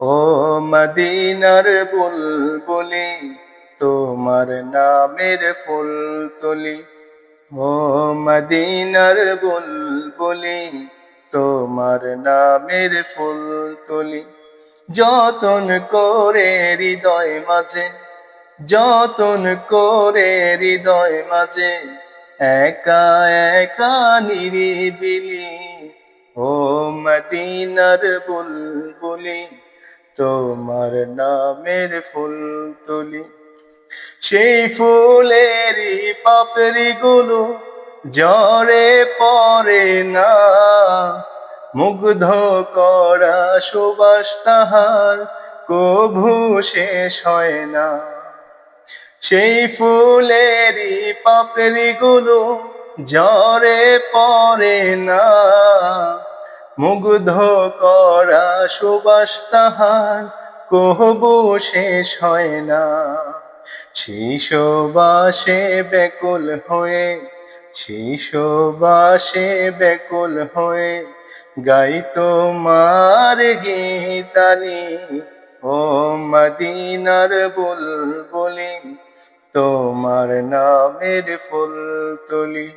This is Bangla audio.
ও মদিনার বুলবুলি, তোমার নামের ফুল তুলি। ও মদিনার বুলবুলি, তোমার নামের ফুল তুলি। যতন করে হৃদয় মাঝে, যতন করে হৃদয় মাঝে, একা একা নিরিবিলি। ও মদিনার বুলবুলি, তোমার নামের ফুল তুলি। সেই ফুলেরই পাপড়ি গুলো ঝরে পড়ে না, মুগ্ধ করা সুবাস তাহার কভু শেষ হয় না। সেই ফুলেরই পাপড়ি গুলো ঝরে পড়ে না, মুগ্ধ করা সুবাস তাহার কহবু শেষ হয় না। শিশবাসে ব্যাকুল হয়ে, শিশবাসে ব্যাকুল হয়ে গাই তোমার গীতানি। ও মদিনার বুলবুলি, তোমার নামের ফুল তুলি।